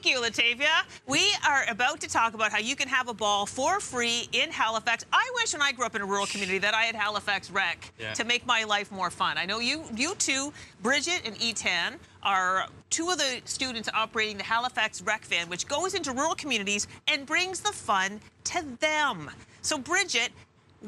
Thank you, Latavia. We are about to talk about how you can have a ball for free in Halifax. I wish when I grew up in a rural community that I had Halifax Rec to make my life more fun. I know you two, Bridget and Etan, are two of the students operating the Halifax Rec van, which goes into rural communities and brings the fun to them. So, Bridget,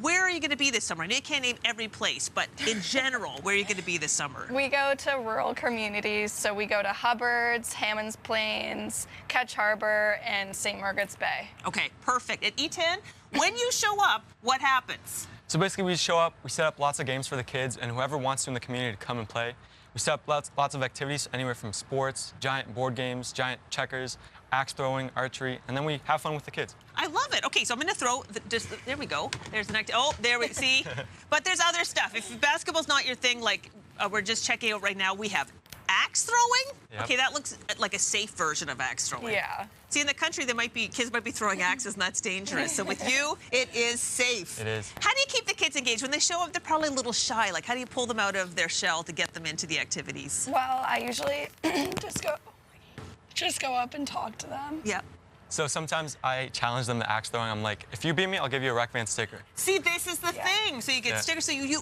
where are you going to be this summer? I know you can't name every place, but in general, where are you going to be this summer? We go to rural communities, so we go to Hubbard's, Hammonds Plains, Ketch Harbor, and St. Margaret's Bay. Okay, perfect. And Etan, when you show up, what happens? So basically, we show up, we set up lots of games for the kids, and whoever wants to in the community to come and play. We set up lots of activities, anywhere from sports, giant board games, giant checkers, axe throwing, archery, and then we have fun with the kids. I love it. Okay, so I'm going to throw, there we go. There's an activity. Oh, there we see. But there's other stuff. If basketball's not your thing, like we're just checking out right now, we have axe throwing. Yep. Okay, that looks like a safe version of axe throwing. Yeah. See, in the country, kids might be throwing axes, and that's dangerous. So with you, it is safe. It is. How do you keep the kids engaged? When they show up, they're probably a little shy. Like, how do you pull them out of their shell to get them into the activities? Well, I usually just go up and talk to them. Yeah. So sometimes I challenge them to axe throwing. I'm like, if you beat me, I'll give you a Rec Van sticker. See, this is the thing. So you get stickers. So you're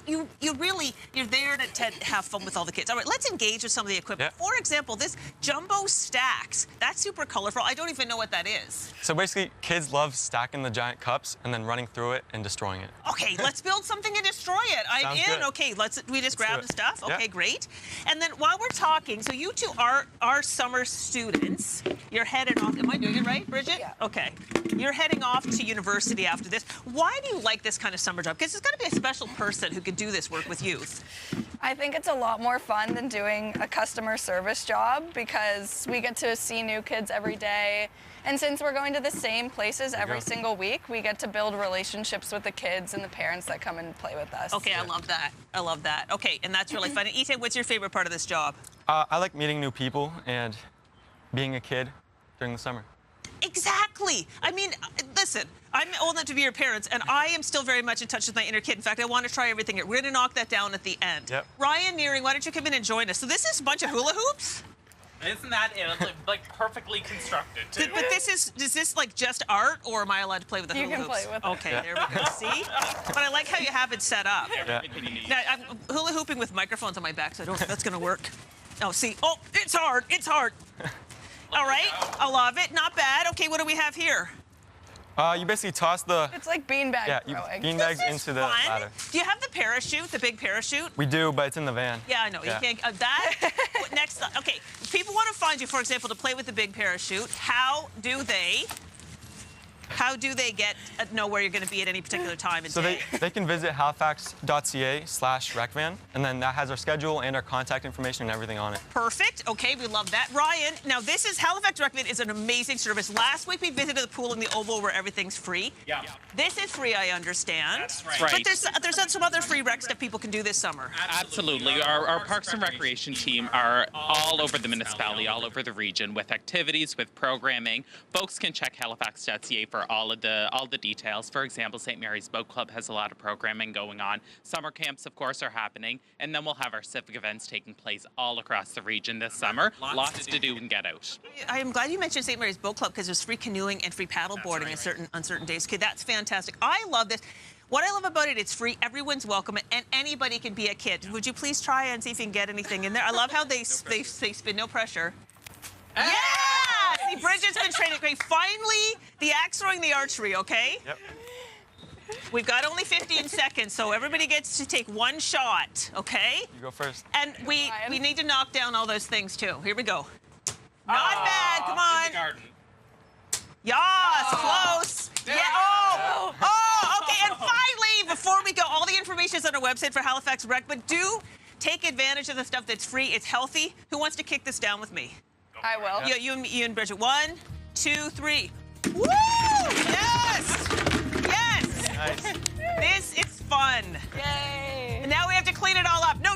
there to have fun with all the kids. All right, let's engage with some of the equipment. Yeah. For example, this jumbo stacks. That's super colorful. I don't even know what that is. So basically, kids love stacking the giant cups and then running through it and destroying it. Okay, let's build something and destroy it. I'm Sounds in. good. Okay, we just grab the stuff. Okay, Yeah. great. And then while we're talking, so you two are summer students. You're headed off. Am I doing it right, Bridget? Yeah. Okay. You're heading off to university after this. Why do you like this kind of summer job? Because there's got to be a special person who can do this work with youth. I think it's a lot more fun than doing a customer service job because we get to see new kids every day. And since we're going to the same places every single week, we get to build relationships with the kids and the parents that come and play with us. Okay, I love that. I love that. Okay, and that's really fun. And Etan, what's your favorite part of this job? I like meeting new people and being a kid during the summer. Exactly. I mean, listen, I'm old enough to be your parents, and I am still very much in touch with my inner kid. In fact, I want to try everything. We're going to knock that down at the end. Yep. Ryan Nearing, why don't you come in and join us? So this is a bunch of hula hoops? Isn't that like perfectly constructed, too? But is this like just art, or am I allowed to play with the hula hoops? You can play with it. Okay, there we go. See? But I like how you have it set up. Everything you need. Now, I'm hula hooping with microphones on my back, so I don't know if that's going to work. Oh, see? Oh, it's hard. It's hard. All right, I love it. Not bad. Okay, what do we have here? You basically toss the... It's like beanbag you throwing. beanbags into the ladder. Do you have the parachute, the big parachute? We do, but it's in the van. Yeah, I know. You can't. Next. Okay. If people want to find you, for example, to play with the big parachute, how do they get know where you're going to be at any particular time and So day? they can visit halifax.ca/recvan, and then that has our schedule and our contact information and everything on it. Perfect. Okay, we love that. Ryan, now this is Halifax Rec is an amazing service. Last week we visited the pool in the Oval where everything's free. Yeah. This is free, I understand. That's right. But there's some other free rec stuff people can do this summer. Absolutely. Our Parks and Recreation team are all over the municipality, all over the region with activities, with programming. Folks can check halifax.ca for all the details. For example, St. Mary's Boat Club has a lot of programming going on. Summer camps, of course, are happening. And then we'll have our civic events taking place all across the region this summer. Lots to do and get out. I am glad you mentioned St. Mary's Boat Club because there's free canoeing and free paddle boarding on certain days. Okay, that's fantastic. I love this. What I love about it, it's free, everyone's welcome, and anybody can be a kid. Would you please try and see if you can get anything in there? I love how they spin, no pressure. Yeah! See, Bridget's been training. Okay, finally, the axe throwing, the archery, okay? Yep. We've got only 15 seconds, so everybody gets to take one shot, okay? You go first. And we need to knock down all those things, too. Here we go. Not bad, come on. In the garden. Yes, close. Yeah. Oh, okay. And finally, before we go, all the information is on our website for Halifax Rec, but do take advantage of the stuff that's free. It's healthy. Who wants to kick this down with me? I will. Yeah, you and Bridget. 1, 2, 3. Woo! Yes! Yes! Nice. It's fun. Yay! And now we have to clean it all up. No,